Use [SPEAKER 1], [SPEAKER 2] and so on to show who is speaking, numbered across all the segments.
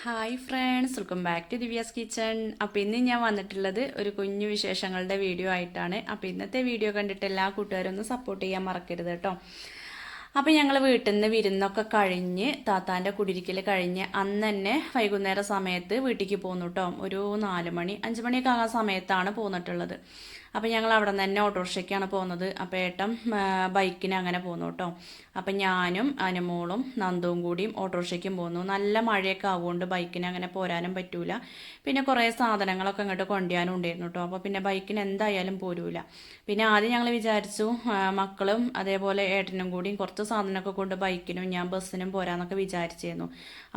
[SPEAKER 1] Hi friends, welcome back to Divya's kitchen. അപ്പോൾ ഇന്ന് ഞാൻ വന്നിട്ടുള്ളത് ഒരു കുഞ്ഞു വിശേഷങ്ങളുടെ വീഡിയോ ആയിട്ടാണ്. അപ്പോൾ ഇന്നത്തെ വീഡിയോ കണ്ടിട്ട് എല്ലാ കൂട്ടുകാരും ഒന്ന് സപ്പോർട്ട് ചെയ്യാൻ മറക്കരുത് കേട്ടോ. അപ്പോൾ ഞങ്ങൾ വീട്ടിൽ നിന്ന് വിരുന്നൊക്കെ കഴിഞ്ഞ് താത്താൻ്റെ കുടിരിക്കൽ കഴിഞ്ഞ് അന്ന് തന്നെ വൈകുന്നേര സമയത്ത് വീട്ടിലേക്ക് പോന്നു കേട്ടോ. ഒരു 4 മണി 5 മണിയൊക്കെ ആകാൻ സമയത്താണ് പോന്നിട്ടുള്ളത്. അപ്പം ഞങ്ങൾ അവിടെ നിന്ന് തന്നെ ഓട്ടോറിക്ഷയ്ക്കാണ് പോകുന്നത്. അപ്പോൾ ഏട്ടൻ ബൈക്കിന് അങ്ങനെ പോന്നു കേട്ടോ. അപ്പം ഞാനും അനുമോളും നന്ദുവും കൂടിയും ഓട്ടോറിക്ഷയ്ക്കും പോന്നു. നല്ല മഴയൊക്കെ ആവുകൊണ്ട് ബൈക്കിന് അങ്ങനെ പോരാനും പറ്റൂല. പിന്നെ കുറേ സാധനങ്ങളൊക്കെ അങ്ങോട്ട് കൊണ്ടുവരാനും ഉണ്ടായിരുന്നു കേട്ടോ. അപ്പോൾ പിന്നെ ബൈക്കിന് എന്തായാലും പോരൂല. പിന്നെ ആദ്യം ഞങ്ങൾ വിചാരിച്ചു മക്കളും അതേപോലെ ഏട്ടനും കൂടിയും കുറച്ച് സാധനമൊക്കെ കൊണ്ട് ബൈക്കിനും ഞാൻ ബസ്സിനും പോരാന്നൊക്കെ വിചാരിച്ചിരുന്നു.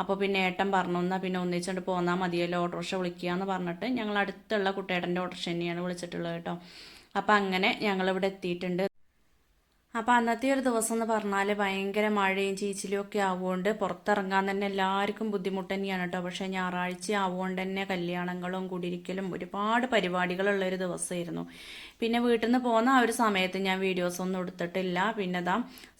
[SPEAKER 1] അപ്പോൾ പിന്നെ ഏട്ടൻ പറഞ്ഞു എന്നാൽ പിന്നെ ഒന്നിച്ചുകൊണ്ട് പോന്നാൽ മതിയല്ലോ, ഓട്ടോറിക്ഷ വിളിക്കുക എന്ന് പറഞ്ഞിട്ട് ഞങ്ങൾ അടുത്തുള്ള കുട്ടേട്ടൻ്റെ ഓട്ടോറിക്ഷ തന്നെയാണ് വിളിച്ചിട്ടുള്ളത് കേട്ടോ. അപ്പം അങ്ങനെ ഞങ്ങളിവിടെ എത്തിയിട്ടുണ്ട്. അപ്പോൾ അന്നത്തെ ഒരു ദിവസം എന്ന് പറഞ്ഞാൽ ഭയങ്കര മഴയും ചീച്ചിലും ഒക്കെ ആവുകൊണ്ട് പുറത്തിറങ്ങാൻ തന്നെ എല്ലാവർക്കും ബുദ്ധിമുട്ട് തന്നെയാണ് കേട്ടോ. പക്ഷേ ഞായറാഴ്ച ആവുകൊണ്ട് തന്നെ കല്യാണങ്ങളും കുടിരിക്കലും ഒരുപാട് പരിപാടികളുള്ളൊരു ദിവസമായിരുന്നു. പിന്നെ വീട്ടിൽ നിന്ന് പോകുന്ന ആ ഒരു സമയത്ത് ഞാൻ വീഡിയോസൊന്നും എടുത്തിട്ടില്ല. പിന്നെ ഇതാ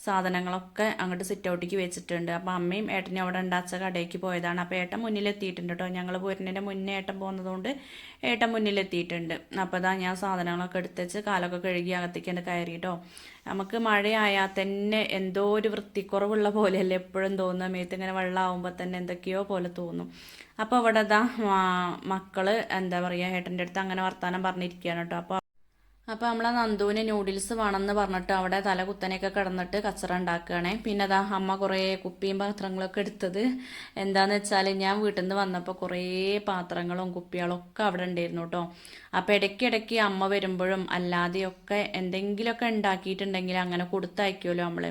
[SPEAKER 1] സാധനങ്ങളൊക്കെ അങ്ങോട്ട് സിറ്റ് ഔട്ടിക്ക് വെച്ചിട്ടുണ്ട്. അപ്പോൾ അമ്മയും ഏട്ടനും അവിടെ ഉണ്ടാച്ച കടയ്ക്ക് പോയതാണ്. അപ്പോൾ ഏട്ടൻ മുന്നിലെത്തിയിട്ടുണ്ട് കേട്ടോ. ഞങ്ങൾ പോരുന്നതിൻ്റെ മുന്നേ ഏട്ടൻ പോകുന്നതുകൊണ്ട് ഏട്ടൻ മുന്നിലെത്തിയിട്ടുണ്ട്. അപ്പോൾ ഇതാ ഞാൻ സാധനങ്ങളൊക്കെ എടുത്തുവെച്ച് കാലൊക്കെ കഴുകി അകത്തേക്ക് കയറി കേട്ടോ. നമുക്ക് മഴയായാൽ തന്നെ എന്തോ ഒരു വൃത്തിക്കുറവുള്ള പോലെയല്ലേ എപ്പോഴും തോന്നുക. മേത്ത് ഇങ്ങനെ വെള്ളമാകുമ്പോൾ തന്നെ എന്തൊക്കെയോ പോലെ തോന്നും. അപ്പോൾ അവിടെ ഇതാ മക്കള് എന്താ പറയുക ഏട്ടൻ്റെ അടുത്ത് അങ്ങനെ വർത്താനം പറഞ്ഞിരിക്കുകയാണ് കേട്ടോ. അപ്പോൾ നമ്മളെ നന്ദുവിന് നൂഡിൽസ് വേണമെന്ന് പറഞ്ഞിട്ട് അവിടെ തല കുത്തനെയൊക്കെ കിടന്നിട്ട് കച്ചറ ഉണ്ടാക്കുകയാണേ. പിന്നെ അതാ അമ്മ കുറേ കുപ്പിയും പാത്രങ്ങളൊക്കെ എടുത്തത് എന്താണെന്ന് വെച്ചാൽ ഞാൻ വീട്ടിൽ നിന്ന് വന്നപ്പോൾ കുറേ പാത്രങ്ങളും കുപ്പികളും ഒക്കെ അവിടെ ഉണ്ടായിരുന്നു കേട്ടോ. അപ്പോൾ ഇടയ്ക്കിടയ്ക്ക് അമ്മ വരുമ്പോഴും അല്ലാതെയൊക്കെ എന്തെങ്കിലുമൊക്കെ ഉണ്ടാക്കിയിട്ടുണ്ടെങ്കിൽ അങ്ങനെ കൊടുത്തയക്കുമല്ലോ നമ്മൾ.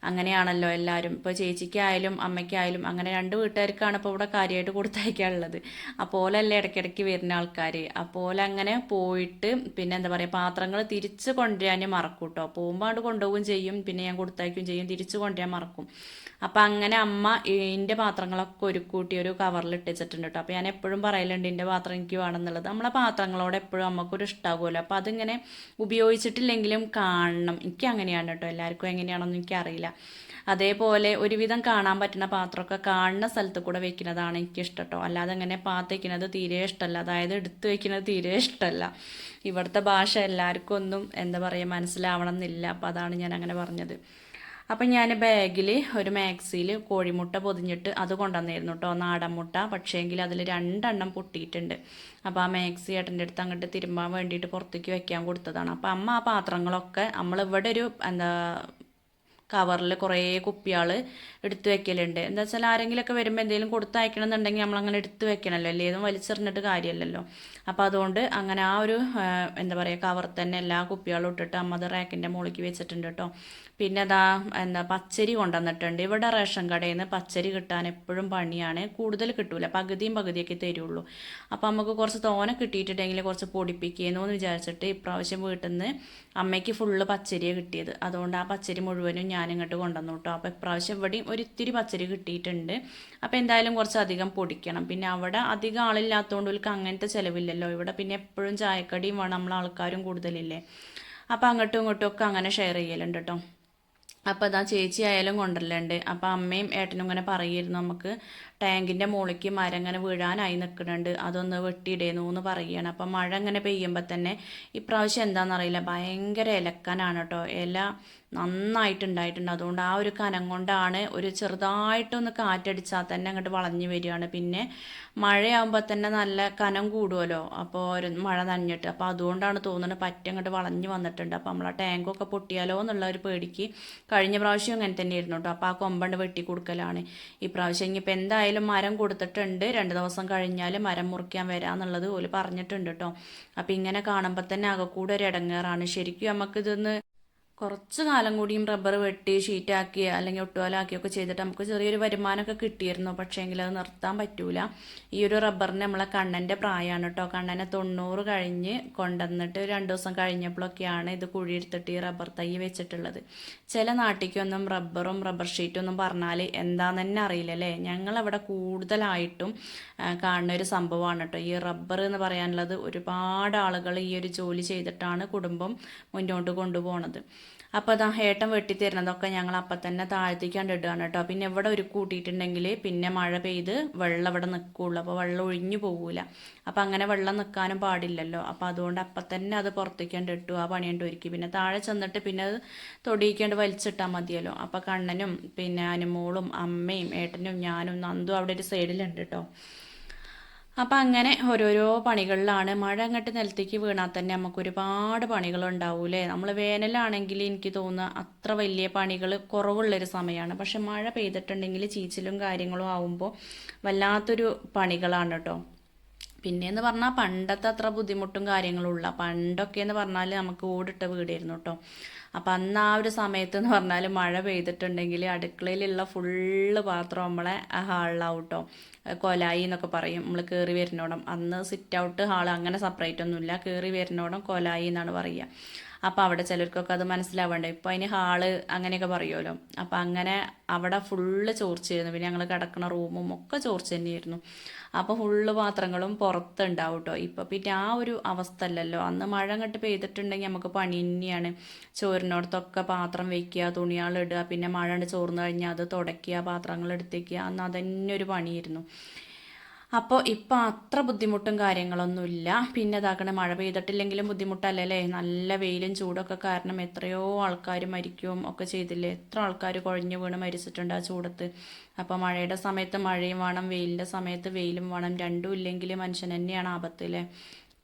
[SPEAKER 1] അങ്ങനെയാണല്ലോ എല്ലാവരും. ഇപ്പോൾ ചേച്ചിക്കായാലും അമ്മയ്ക്കായാലും അങ്ങനെ 2 വീട്ടുകാർക്കാണ് ഇപ്പോൾ ഇവിടെ കാര്യമായിട്ട് കൊടുത്തയക്കാനുള്ളത്. അപ്പോലല്ലേ ഇടയ്ക്കിടയ്ക്ക് വരുന്ന ആൾക്കാർ. അപ്പോലെ അങ്ങനെ പോയിട്ട് പിന്നെ എന്താ പറയുക പാത്രങ്ങൾ തിരിച്ച് കൊണ്ടുവരാൻ മറക്കും കേട്ടോ. പോകുമ്പോൾ കൊണ്ടുപോവുകയും ചെയ്യും, പിന്നെ ഞാൻ കൊടുത്തയക്കുകയും ചെയ്യും, തിരിച്ച് കൊണ്ടുവരാൻ മറക്കും. അപ്പം അങ്ങനെ അമ്മ എൻ്റെ പാത്രങ്ങളൊക്കെ ഒരു കൂട്ടി ഒരു കവറിൽ ഇട്ടിച്ചിട്ടുണ്ട് കേട്ടോ. അപ്പോൾ ഞാൻ എപ്പോഴും പറയലുണ്ട് എൻ്റെ പാത്രം എനിക്ക് വേണമെന്നുള്ളത്. നമ്മളെ പാത്രങ്ങളോട് എപ്പോഴും അമ്മക്കൊരു ഇഷ്ടമാകുമല്ലോ. അപ്പോൾ അതിങ്ങനെ ഉപയോഗിച്ചിട്ടില്ലെങ്കിലും കാണണം. എനിക്ക് അങ്ങനെയാണ് കേട്ടോ. എല്ലാവർക്കും എങ്ങനെയാണെന്ന് എനിക്കറിയില്ല. അതേപോലെ ഒരുവിധം കാണാൻ പറ്റുന്ന പാത്രമൊക്കെ കാണുന്ന സ്ഥലത്ത് കൂടെ വെക്കുന്നതാണ് എനിക്കിഷ്ടം കേട്ടോ. അല്ലാതെ അങ്ങനെ പാത്ത് വയ്ക്കുന്നത് തീരെ ഇഷ്ടമല്ല. അതായത് എടുത്ത് വയ്ക്കുന്നത് തീരെ ഇഷ്ടമല്ല. ഇവിടുത്തെ ഭാഷ എല്ലാവർക്കും ഒന്നും എന്താ പറയുക മനസ്സിലാവണം എന്നില്ല. അപ്പോൾ അതാണ് ഞാൻ അങ്ങനെ പറഞ്ഞത്. അപ്പം ഞാൻ ബാഗിൽ ഒരു മാക്സിയിൽ കോഴിമുട്ട പൊതിഞ്ഞിട്ട് അത് കൊണ്ടുവന്നിരുന്നു കേട്ടോ. നാടൻ മുട്ട. പക്ഷേങ്കിൽ അതിൽ 2 എണ്ണം പൊട്ടിയിട്ടുണ്ട്. അപ്പോൾ ആ മാക്സി ഏട്ടൻ്റെ അടുത്ത് അങ്ങോട്ട് തിരുമ്പാൻ വേണ്ടിയിട്ട് പുറത്തേക്ക് വെക്കാൻ കൊടുത്തതാണ്. അപ്പോൾ അമ്മ ആ പാത്രങ്ങളൊക്കെ നമ്മളിവിടെ ഒരു എന്താ കവറിൽ കുറേ കുപ്പികൾ എടുത്ത് വെക്കലുണ്ട്. എന്താ വെച്ചാൽ ആരെങ്കിലുമൊക്കെ വരുമ്പോൾ എന്തെങ്കിലും കൊടുത്തയക്കണം എന്നുണ്ടെങ്കിൽ നമ്മളങ്ങനെ എടുത്ത് വെക്കണമല്ലോ, അല്ലേ ഇതും വലിച്ചെറിഞ്ഞിട്ട് കാര്യമല്ലല്ലോ. അപ്പോൾ അതുകൊണ്ട് അങ്ങനെ ആ ഒരു എന്താ പറയുക കവർ തന്നെ എല്ലാ കുപ്പികളും ഇട്ടിട്ട് അമ്മ അത് റാക്കിൻ്റെ മുകളിലേക്ക് വെച്ചിട്ടുണ്ട് കേട്ടോ. പിന്നെ അതാ എന്താ പച്ചരി കൊണ്ടുവന്നിട്ടുണ്ട്. ഇവിടെ റേഷൻ കടയിൽ നിന്ന് പച്ചരി കിട്ടാൻ എപ്പോഴും പണിയാണ്. കൂടുതൽ കിട്ടൂല, പകുതിയൊക്കെ തരുള്ളൂ. അപ്പോൾ നമുക്ക് കുറച്ച് തോനെ കിട്ടിയിട്ടുണ്ടെങ്കിൽ കുറച്ച് പൊടിപ്പിക്കുന്നു എന്ന് വിചാരിച്ചിട്ട് ഇപ്രാവശ്യം വീട്ടിൽ നിന്ന് അമ്മയ്ക്ക് ഫുള്ള് പച്ചരിയാണ് കിട്ടിയത്. അതുകൊണ്ട് ആ പച്ചരി മുഴുവനും ഞാനിങ്ങോട്ട് കൊണ്ടുവന്നു കേട്ടോ. അപ്പോൾ ഇപ്രാവശ്യം ഇവിടെയും ഒരിത്തിരി പച്ചരി കിട്ടിയിട്ടുണ്ട്. അപ്പോൾ എന്തായാലും കുറച്ചധികം പൊടിക്കണം. പിന്നെ അവിടെ അധികം ആളില്ലാത്തതുകൊണ്ട് അവർക്ക് അങ്ങനത്തെ ചിലവില്ലല്ലോ. ഇവിടെ പിന്നെ എപ്പോഴും ചായക്കടിയും വേണം, നമ്മൾ ആൾക്കാരും കൂടുതലില്ലേ. അപ്പോൾ അങ്ങോട്ടും ഇങ്ങോട്ടും ഒക്കെ അങ്ങനെ ഷെയർ ചെയ്യലുണ്ട് കേട്ടോ. അപ്പോൾ അതാ ചേച്ചി ആയാലും കൊണ്ടുവരലുണ്ട്. അപ്പോൾ അമ്മയും ഏട്ടനും ഇങ്ങനെ പറയുമായിരുന്നു നമുക്ക് ടാങ്കിൻ്റെ മുകളിലേക്ക് മരം ഇങ്ങനെ വീഴാനായി നിൽക്കുന്നുണ്ട്, അതൊന്ന് വെട്ടിയിടേന്നു എന്ന് പറയുകയാണ്. അപ്പം മഴ ഇങ്ങനെ പെയ്യുമ്പോൾ തന്നെ ഇപ്രാവശ്യം എന്താണെന്നറിയില്ല ഭയങ്കര ഇലക്കനാണ് കേട്ടോ. ഇല നന്നായിട്ടുണ്ടായിട്ടുണ്ട്. അതുകൊണ്ട് ആ ഒരു കനം കൊണ്ടാണ് ഒരു ചെറുതായിട്ടൊന്ന് കാറ്റടിച്ചാൽ തന്നെ അങ്ങോട്ട് വളഞ്ഞു വരികയാണ്. പിന്നെ മഴയാകുമ്പോൾ തന്നെ നല്ല കനം കൂടുമല്ലോ, അപ്പോൾ ഒരു മഴ നനഞ്ഞിട്ട്. അപ്പോൾ അതുകൊണ്ടാണ് തോന്നുന്നത് പറ്റ അങ്ങോട്ട് വളഞ്ഞു വന്നിട്ടുണ്ട്. അപ്പോൾ നമ്മളെ ടാങ്കൊക്കെ പൊട്ടിയാലോ എന്നുള്ള ഒരു പേടിക്ക് കഴിഞ്ഞ പ്രാവശ്യം അങ്ങനെ തന്നെയായിരുന്നു കേട്ടോ. അപ്പോൾ ആ കൊമ്പണ്ട് വെട്ടി കൊടുക്കലാണ്. ഈ പ്രാവശ്യം ഇനിയിപ്പോൾ എന്തായാലും മരം കൊടുത്തിട്ടുണ്ട്. 2 ദിവസം കഴിഞ്ഞാൽ മരം മുറിക്കാൻ വരാമെന്നുള്ളത് ഓല് പറഞ്ഞിട്ടുണ്ട് കേട്ടോ. അപ്പോൾ ഇങ്ങനെ കാണുമ്പോൾ തന്നെ ആകെക്കൂടെ ഒരു ഇടങ്ങേറാണ്. ശരിക്കും നമുക്കിതൊന്ന് കുറച്ച് കാലം കൂടിയും റബ്ബർ വെട്ടി ഷീറ്റാക്കി അല്ലെങ്കിൽ ഒട്ടുപോലാക്കിയൊക്കെ ചെയ്തിട്ട് നമുക്ക് ചെറിയൊരു വരുമാനമൊക്കെ കിട്ടിയിരുന്നു. പക്ഷേങ്കിൽ അത് നിർത്താൻ പറ്റൂല. ഈ ഒരു റബ്ബറിന് നമ്മളെ കണ്ണൻ്റെ പ്രായമാണ് കേട്ടോ. കണ്ണനെ 90 കഴിഞ്ഞ് കൊണ്ടുവന്നിട്ട് 2 ദിവസം കഴിഞ്ഞപ്പോഴൊക്കെയാണ് ഇത് കുഴിയെടുത്തിട്ട് ഈ റബ്ബർ തൈ വെച്ചിട്ടുള്ളത്. ചില നാട്ടിലേക്കൊന്നും റബ്ബറും റബ്ബർ ഷീറ്റൊന്നും പറഞ്ഞാൽ എന്താണെന്ന് തന്നെ അറിയില്ല അല്ലേ. ഞങ്ങളവിടെ കൂടുതലായിട്ടും കാണുന്ന ഒരു സംഭവമാണ് കേട്ടോ ഈ റബ്ബർ എന്ന് പറയാനുള്ളത്. ഒരുപാട് ആളുകൾ ഈ ഒരു ജോലി ചെയ്തിട്ടാണ് കുടുംബം മുന്നോട്ട് കൊണ്ടുപോകുന്നത്. അപ്പോൾ അതാ ഏട്ടൻ വെട്ടിത്തരുന്നതൊക്കെ ഞങ്ങൾ അപ്പം തന്നെ താഴത്തേക്കാണ്ട് ഇടുകയാണ് കേട്ടോ. പിന്നെ ഇവിടെ ഒരു കൂട്ടിയിട്ടുണ്ടെങ്കിൽ പിന്നെ മഴ പെയ്ത് വെള്ളം ഇവിടെ നിൽക്കുകയുള്ളൂ, അപ്പോൾ വെള്ളം ഒഴിഞ്ഞു പോകില്ല. അപ്പോൾ അങ്ങനെ വെള്ളം നിൽക്കാനും പാടില്ലല്ലോ. അപ്പോൾ അതുകൊണ്ട് അപ്പം തന്നെ അത് പുറത്തേക്കാണ്ട് ഇട്ടു, ആ പണിയാണ്ട് ഒരുക്കി. പിന്നെ താഴെ ചെന്നിട്ട് പിന്നെ അത് തൊടിയിക്കാണ്ട് വലിച്ചിട്ടാൽ മതിയല്ലോ. അപ്പോൾ കണ്ണനും പിന്നെ അനുമോളും അമ്മയും ഏട്ടനും ഞാനും നന്ദും അവിടെ ഒരു സൈഡിലുണ്ട് കേട്ടോ. അപ്പം അങ്ങനെ ഓരോരോ പണികളിലാണ്. മഴ അങ്ങോട്ട് നിലത്തേക്ക് വീണാൽ തന്നെ നമുക്ക് ഒരുപാട് പണികളുണ്ടാവൂലേ. നമ്മൾ വേനലാണെങ്കിൽ എനിക്ക് തോന്നുക അത്ര വലിയ പണികൾ കുറവുള്ളൊരു സമയമാണ്. പക്ഷെ മഴ പെയ്തിട്ടുണ്ടെങ്കിൽ ചീച്ചിലും കാര്യങ്ങളും ആവുമ്പോൾ വല്ലാത്തൊരു പണികളാണ് കേട്ടോ. പിന്നെയെന്ന് പറഞ്ഞാൽ പണ്ടത്തെ അത്ര ബുദ്ധിമുട്ടും കാര്യങ്ങളും ഉള്ള, പണ്ടൊക്കെ എന്ന് പറഞ്ഞാൽ നമുക്ക് ഓടിട്ട വീടായിരുന്നു കേട്ടോ. അപ്പം അന്ന് ആ ഒരു സമയത്ത് എന്ന് പറഞ്ഞാൽ മഴ പെയ്തിട്ടുണ്ടെങ്കിൽ അടുക്കളയിലുള്ള ഫുള്ള് പാത്രം നമ്മളെ ഹാളിലാവും കേട്ടോ. കൊലായി എന്നൊക്കെ പറയും നമ്മൾ കയറി വരുന്നോടം. അന്ന് സിറ്റ് ഔട്ട് ഹാൾ അങ്ങനെ സെപ്പറേറ്റ് ഒന്നുമില്ല, കയറി വരുന്നോടം കൊലായി എന്നാണ് പറയുക. അപ്പോൾ അവിടെ ചിലർക്കൊക്കെ അത് മനസ്സിലാവേണ്ടേ, ഇപ്പോൾ അതിന് ഹാള് അങ്ങനെയൊക്കെ പറയുമല്ലോ. അപ്പം അങ്ങനെ അവിടെ ഫുള്ള് ചോർച്ചയായിരുന്നു. പിന്നെ ഞങ്ങൾ കിടക്കുന്ന റൂമും ഒക്കെ ചോർച്ച തന്നെയായിരുന്നു. അപ്പോൾ ഫുള്ള് പാത്രങ്ങളും പുറത്തുണ്ടാവും കേട്ടോ. ഇപ്പോൾ പിന്നെ ആ ഒരു അവസ്ഥ അല്ലല്ലോ. അന്ന് മഴ അങ്ങോട്ട് പെയ്തിട്ടുണ്ടെങ്കിൽ നമുക്ക് പണി തന്നെയാണ്. ചോറിനോടത്തൊക്കെ പാത്രം വയ്ക്കുക, തുണിയാളിടുക, പിന്നെ മഴ ചോർന്നു കഴിഞ്ഞാൽ അത് തുടയ്ക്കുക, പാത്രങ്ങൾ എടുത്തേക്കുക. അന്ന് അതന്നെ ഒരു പണിയായിരുന്നു. അപ്പോൾ ഇപ്പം അത്ര ബുദ്ധിമുട്ടും കാര്യങ്ങളൊന്നുമില്ല. പിന്നെ ഇതാക്കണേ മഴ പെയ്തിട്ടില്ലെങ്കിലും ബുദ്ധിമുട്ടല്ലേ. നല്ല വെയിലും ചൂടൊക്കെ കാരണം എത്രയോ ആൾക്കാർ മരിക്കുകയും ഒക്കെ ചെയ്തില്ലേ. എത്ര ആൾക്കാർ കുഴഞ്ഞു വീണ് മരിച്ചിട്ടുണ്ട് ആ ചൂടത്ത്. അപ്പോൾ മഴയുടെ സമയത്ത് മഴയും വേണം, വെയിലിൻ്റെ സമയത്ത് വെയിലും വേണം. രണ്ടും ഇല്ലെങ്കിൽ മനുഷ്യൻ തന്നെയാണ് ആപത്ത് അല്ലേ.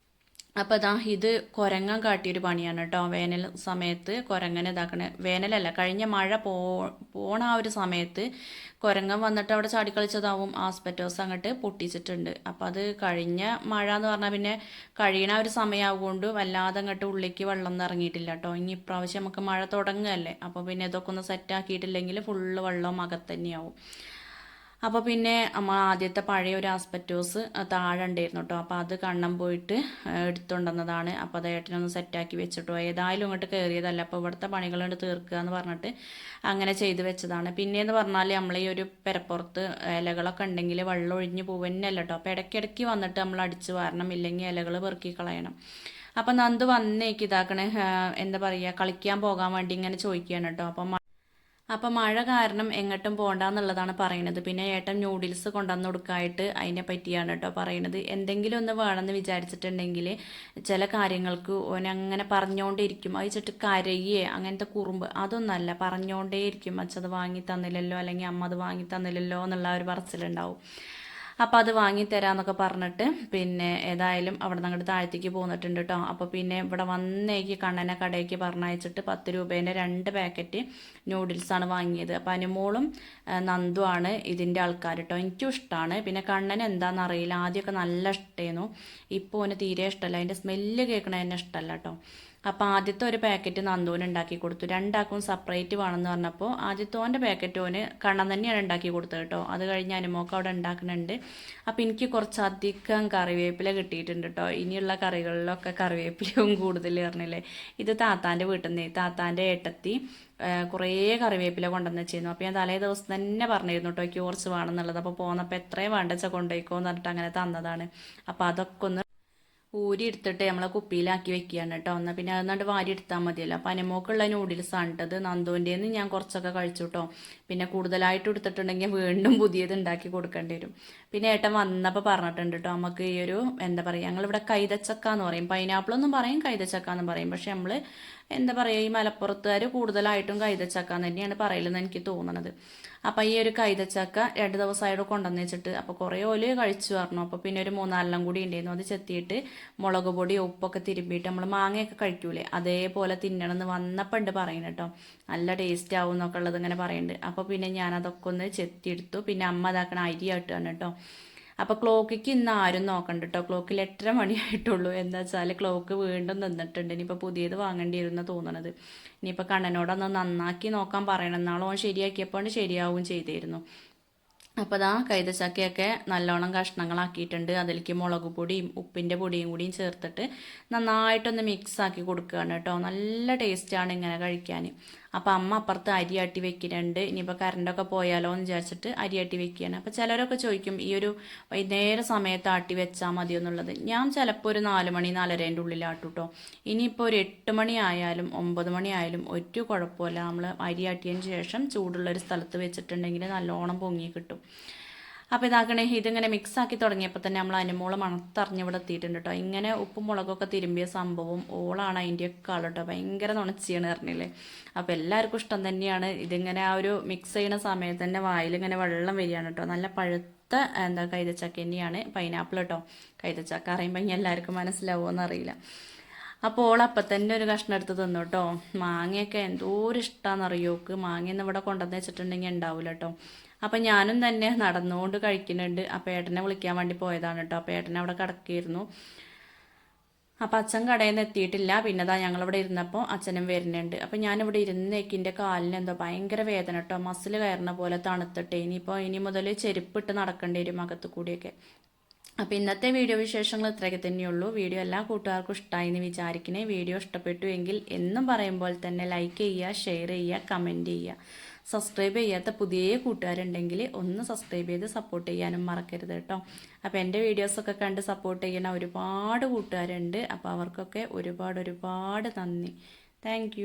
[SPEAKER 1] അപ്പോൾ ഇതാ ഇത് കുരങ്ങൻ കാട്ടിയൊരു പണിയാണ് കേട്ടോ. വേനൽ സമയത്ത് കുരങ്ങനെ ഇതാക്കണേ, വേനലല്ല കഴിഞ്ഞ മഴ പോണ ആ ഒരു സമയത്ത് കുരങ്ങൻ വന്നിട്ട് അവിടെ ചാടിക്കളിച്ചതാവും, ആസ്പെറ്റോസ് അങ്ങോട്ട് പൊട്ടിച്ചിട്ടുണ്ട്. അപ്പം അത് കഴിഞ്ഞ മഴ എന്ന് പറഞ്ഞാൽ പിന്നെ കഴിയണ ഒരു സമയമാകൊണ്ട് വല്ലാതെ അങ്ങോട്ട് ഉള്ളിലേക്ക് വെള്ളം ഇറങ്ങിയിട്ടില്ല കേട്ടോ. ഇനി ഇപ്രാവശ്യം നമുക്ക് മഴ തുടങ്ങുകയല്ലേ, അപ്പോൾ പിന്നെ ഇതൊക്കെ ഒന്ന് സെറ്റാക്കിയിട്ടില്ലെങ്കിൽ ഫുള്ള് വെള്ളം അകത്തന്നെയാവും. അപ്പോൾ പിന്നെ നമ്മൾ ആദ്യത്തെ പഴയ ഒരു ആസ്പെറ്റോസ് താഴെ ഉണ്ടായിരുന്നു കേട്ടോ. അപ്പോൾ അത് കണ്ണം പോയിട്ട് എടുത്തുകൊണ്ടുവന്നതാണ്. അപ്പോൾ അത് ഏട്ടനൊന്ന് സെറ്റാക്കി വെച്ചിട്ടോ. ഏതായാലും ഇങ്ങോട്ട് കയറിയതല്ല, അപ്പോൾ ഇവിടുത്തെ പണികളുണ്ട് തീർക്കുക എന്ന് പറഞ്ഞിട്ട് അങ്ങനെ ചെയ്ത് വെച്ചതാണ്. പിന്നെയെന്ന് പറഞ്ഞാൽ നമ്മൾ ഈ ഒരു പെരപ്പുറത്ത് ഇലകളൊക്കെ ഉണ്ടെങ്കിൽ വെള്ളം ഒഴിഞ്ഞ് പോകുന്നല്ല കേട്ടോ. അപ്പോൾ ഇടയ്ക്കിടയ്ക്ക് വന്നിട്ട് നമ്മൾ അടിച്ച് വാരണം, ഇല്ലെങ്കിൽ ഇലകൾ പെറുക്കി കളയണം. അപ്പം നന്ദു വന്നേക്ക് ഇതാക്കണേ, എന്താ പറയുക, കളിക്കാൻ പോകാൻ വേണ്ടി ഇങ്ങനെ ചോദിക്കുകയാണ് കേട്ടോ. അപ്പം മഴ കാരണം എങ്ങോട്ടും പോകണ്ടെന്നുള്ളതാണ് പറയുന്നത്. പിന്നെ ഏട്ടൻ ന്യൂഡിൽസ് കൊണ്ടുവന്ന് കൊടുക്കാനായിട്ട് അതിനെ പറ്റിയാണ് കേട്ടോ പറയുന്നത്. എന്തെങ്കിലും ഒന്ന് വേണമെന്ന് വിചാരിച്ചിട്ടുണ്ടെങ്കിൽ ചില കാര്യങ്ങൾക്ക് ഓനങ്ങനെ പറഞ്ഞുകൊണ്ടേയിരിക്കും. അയച്ചിട്ട് കരയേ അങ്ങനത്തെ കുറുമ്പ് അതൊന്നല്ല, പറഞ്ഞുകൊണ്ടേയിരിക്കും. അച്ഛത് വാങ്ങി തന്നില്ലല്ലോ, അല്ലെങ്കിൽ അമ്മ അത് വാങ്ങി തന്നില്ലല്ലോ എന്നുള്ള ഒരു പറച്ചിലുണ്ടാവും. അപ്പോൾ അത് വാങ്ങിത്തരാമെന്നൊക്കെ പറഞ്ഞിട്ട് പിന്നെ ഏതായാലും അവിടെ നിന്ന് അങ്ങോട്ട് താഴത്തേക്ക് പോന്നിട്ടുണ്ട് കേട്ടോ. അപ്പോൾ പിന്നെ ഇവിടെ വന്നേക്ക് കണ്ണനെ കടയ്ക്ക് പറഞ്ഞയച്ചിട്ട് 10 രൂപേൻ്റെ 2 പാക്കറ്റ് നൂഡിൽസാണ് വാങ്ങിയത്. അപ്പോൾ അനുമോളും നന്ദുവാണ് ഇതിൻ്റെ ആൾക്കാർ കേട്ടോ. എനിക്കും ഇഷ്ടമാണ്. പിന്നെ കണ്ണൻ എന്താണെന്നറിയില്ല, ആദ്യമൊക്കെ നല്ല ഇഷ്ടമായിരുന്നു, ഇപ്പോൾ ഓന് തീരെ ഇഷ്ടമല്ല. അതിൻ്റെ സ്മെല്ല് കേൾക്കണ തന്നെ ഇഷ്ടമല്ല കേട്ടോ. അപ്പോൾ ആദ്യത്തെ ഒരു പാക്കറ്റ് നന്ദുവിന് ഉണ്ടാക്കി കൊടുത്തു. രണ്ടാക്കും സെപ്പറേറ്റ് വേണമെന്ന് പറഞ്ഞപ്പോൾ ആദ്യത്തോൻ്റെ പാക്കറ്റ് ഓന് കണ്ണൻ തന്നെയാണ് ഉണ്ടാക്കി കൊടുത്തത് കേട്ടോ. അത് കഴിഞ്ഞ് അനുമോക്ക് അവിടെ ഉണ്ടാക്കുന്നുണ്ട്. അപ്പോൾ എനിക്ക് കുറച്ചധികം കറിവേപ്പില കിട്ടിയിട്ടുണ്ട് കേട്ടോ. ഇനിയുള്ള കറികളിലൊക്കെ കറിവേപ്പിലയും കൂടുതൽ പറഞ്ഞില്ലേ. ഇത് താത്താൻ്റെ വീട്ടിൽ നിന്ന് താത്താൻ്റെ ഏട്ടത്തി കുറേ കറിവേപ്പില കൊണ്ടുവന്ന് വെച്ചിരുന്നു. അപ്പോൾ ഞാൻ തലേ ദിവസം തന്നെ പറഞ്ഞിരുന്നു കേട്ടോ എനിക്ക് കുറച്ച് വേണമെന്നുള്ളത്. അപ്പോൾ പോന്നപ്പോൾ എത്രയും വേണ്ടച്ചാൽ കൊണ്ടുപോയിക്കോന്ന് പറഞ്ഞിട്ട് അങ്ങനെ തന്നതാണ്. അപ്പോൾ അതൊക്കെ ഒന്ന് ഊരി എടുത്തിട്ട് നമ്മളെ കുപ്പിയിലാക്കി വെക്കുകയാണ് കേട്ടോ. എന്നാൽ പിന്നെ അതെന്നാണ്ട് വാരി എടുത്താൽ മതിയല്ലോ. അപ്പോൾ അനുമോക്കുള്ള നൂഡിൽസാണ് ഇട്ടത്. നന്ദുവിൻ്റെന്ന് ഞാൻ കുറച്ചൊക്കെ കഴിച്ചു കേട്ടോ. പിന്നെ കൂടുതലായിട്ട് എടുത്തിട്ടുണ്ടെങ്കിൽ വീണ്ടും പുതിയത് ഉണ്ടാക്കി കൊടുക്കേണ്ടി വരും. പിന്നെ ഏട്ടൻ വന്നപ്പോൾ പറഞ്ഞിട്ടുണ്ട് കേട്ടോ, നമുക്ക് ഈ ഒരു എന്താ പറയുക, ഞങ്ങളിവിടെ കൈതച്ചക്ക എന്ന് പറയും, പൈനാപ്പിളൊന്നും പറയും കൈതച്ചക്ക എന്ന് പറയും. പക്ഷെ നമ്മൾ എന്താ പറയുക, ഈ മലപ്പുറത്തുകാർ കൂടുതലായിട്ടും കൈതച്ചക്ക തന്നെയാണ് പറയലെന്ന് എനിക്ക് തോന്നണത്. അപ്പം ഈ ഒരു കൈതച്ചക്ക 2 ദിവസമായിട്ട് കൊണ്ടുവന്ന് വെച്ചിട്ട് അപ്പോൾ കുറേ ഓല് കഴിച്ചു പറഞ്ഞു. അപ്പോൾ പിന്നെ ഒരു 3-4 കൂടി ഉണ്ടായിരുന്നു. അത് ചെത്തിയിട്ട് മുളക് പൊടി ഉപ്പൊക്കെ തിരുമ്പിയിട്ട് നമ്മൾ മാങ്ങയൊക്കെ കഴിക്കൂലേ അതേപോലെ തിന്നണമെന്ന് വന്നപ്പോൾ ഉണ്ട് പറയുന്നത് കേട്ടോ. നല്ല ടേസ്റ്റ് ആവും എന്നൊക്കെ ഉള്ളത് ഇങ്ങനെ പറയുന്നുണ്ട്. അപ്പോൾ പിന്നെ ഞാനതൊക്കെ ഒന്ന് ചെത്തിയെടുത്തു. പിന്നെ അമ്മ അതാക്കണ അരി ആട്ടുകയാണ് കേട്ടോ. അപ്പോൾ ക്ലോക്കിക്ക് ഇന്ന് ആരും നോക്കണ്ട കേട്ടോ. ക്ലോക്കിൽ 8:30 മണിയായിട്ടുള്ളൂ. എന്താ വെച്ചാൽ ക്ലോക്ക് വീണ്ടും നിന്നിട്ടുണ്ട്. ഇനിയിപ്പോൾ പുതിയത് വാങ്ങേണ്ടി വരുന്ന തോന്നണത്. ഇനിയിപ്പോൾ കണ്ണനോടൊന്ന് നന്നാക്കി നോക്കാൻ പറയണം. നാളെ ശരിയാക്കിയപ്പോൾ ശരിയാവും ചെയ്തിരുന്നു. അപ്പോൾ അതാ കൈതച്ചക്കയൊക്കെ നല്ലോണം കഷ്ണങ്ങളാക്കിയിട്ടുണ്ട്. അതിലേക്ക് മുളക് പൊടിയും ഉപ്പിൻ്റെ പൊടിയും കൂടിയും ചേർത്തിട്ട് നന്നായിട്ടൊന്ന് മിക്സ് ആക്കി കൊടുക്കുകയാണ് കേട്ടോ. നല്ല ടേസ്റ്റാണ് ഇങ്ങനെ കഴിക്കാൻ. അപ്പോൾ അമ്മ അപ്പുറത്ത് അരി ആട്ടി വെക്കുന്നുണ്ട്. ഇനിയിപ്പോൾ കറണ്ടൊക്കെ പോയാലോ എന്ന് വിചാരിച്ചിട്ട് അരി ആട്ടി വെക്കുകയാണ്. അപ്പോൾ ചിലരൊക്കെ ചോദിക്കും ഈ ഒരു വൈകുന്നേര സമയത്ത് ആട്ടി വെച്ചാൽ മതിയോ എന്നുള്ളത്. ഞാൻ ചിലപ്പോൾ ഒരു 4 മണി 4:30 ഉള്ളിൽ ആട്ടും കേട്ടോ. ഇനിയിപ്പോൾ ഒരു 8 മണി ആയാലും 9 മണി ആയാലും ഒരു കുഴപ്പമില്ല. നമ്മൾ അരി ആട്ടിയതിന് ശേഷം ചൂടുള്ളൊരു സ്ഥലത്ത് വെച്ചിട്ടുണ്ടെങ്കിൽ നല്ലോണം പൊങ്ങി കിട്ടും. അപ്പോൾ ഇതാക്കണേ, ഇതിങ്ങനെ മിക്സാക്കി തുടങ്ങിയപ്പോൾ തന്നെ നമ്മൾ അനുമോള് മണത്തറിഞ്ഞ് ഇവിടെ എത്തിയിട്ടുണ്ട് കേട്ടോ. ഇങ്ങനെ ഉപ്പും മുളകൊക്കെ തിരുമ്പിയ സംഭവം ഓളാണ് അതിൻ്റെയൊക്കെ ആൾ കേട്ടോ. ഭയങ്കര നുണച്ചിയാണ് പറഞ്ഞില്ലേ. അപ്പോൾ എല്ലാവർക്കും ഇഷ്ടം തന്നെയാണ്. ഇതിങ്ങനെ ആ ഒരു മിക്സ് ചെയ്യുന്ന സമയത്ത് തന്നെ വായിലിങ്ങനെ വെള്ളം വരികയാണ് കേട്ടോ. നല്ല പഴുത്ത കൈതച്ചക്ക തന്നെയാണ്, പൈനാപ്പിൾ കേട്ടോ. കൈതച്ചക്ക അറിയുമ്പോൾ ഇനി എല്ലാവർക്കും മനസ്സിലാവുമോ അറിയില്ല. അപ്പോൾ ഓളപ്പം തന്നെ ഒരു കഷ്ണം എടുത്ത് തിന്നു കേട്ടോ. മാങ്ങയൊക്കെ എന്തോരം ഇഷ്ടമാണെന്നറിയോക്ക്. മാങ്ങയൊന്നും ഇവിടെ കൊണ്ടുവന്ന് വെച്ചിട്ടുണ്ടെങ്കിൽ ഉണ്ടാവില്ല കേട്ടോ. അപ്പം ഞാനും തന്നെ നടന്നുകൊണ്ട് കഴിക്കുന്നുണ്ട്. അപ്പോൾ ഏട്ടനെ വിളിക്കാൻ വേണ്ടി പോയതാണ് കേട്ടോ. അപ്പോൾ ഏട്ടനെ അവിടെ കിടക്കിയിരുന്നു. അപ്പം അച്ഛൻ കടയിൽ നിന്ന് എത്തിയിട്ടില്ല. പിന്നെ അതാ ഞങ്ങളിവിടെ ഇരുന്നപ്പോൾ അച്ഛനും വരുന്നുണ്ട്. അപ്പം ഞാനിവിടെ ഇരുന്നേക്ക് എൻ്റെ കാലിന് എന്തോ ഭയങ്കര വേദന കേട്ടോ. മസിൽ കയറുന്ന പോലെ തണുത്തിട്ട് ഇനി മുതൽ ചെരുപ്പിട്ട് നടക്കേണ്ടി വരും അകത്ത് കൂടിയൊക്കെ. അപ്പോൾ ഇന്നത്തെ വീഡിയോ വിശേഷങ്ങൾ ഇത്രയൊക്കെ തന്നെയുള്ളൂ. വീഡിയോ എല്ലാ കൂട്ടുകാർക്കും ഇഷ്ടമായി എന്ന് വിചാരിക്കണേ. വീഡിയോ ഇഷ്ടപ്പെട്ടു എങ്കിൽ എന്നും പറയുമ്പോൾ തന്നെ ലൈക്ക് ചെയ്യുക, ഷെയർ ചെയ്യുക, കമൻറ്റ് ചെയ്യുക. സബ്സ്ക്രൈബ് ചെയ്യാത്ത പുതിയ കൂട്ടുകാരുണ്ടെങ്കിൽ ഒന്ന് സബ്സ്ക്രൈബ് ചെയ്ത് സപ്പോർട്ട് ചെയ്യാനും മറക്കരുത് കേട്ടോ. അപ്പോൾ എൻ്റെ വീഡിയോസൊക്കെ കണ്ട് സപ്പോർട്ട് ചെയ്യുന്ന ഒരുപാട് കൂട്ടുകാരുണ്ട്. അപ്പോൾ അവർക്കൊക്കെ ഒരുപാട് നന്ദി. താങ്ക്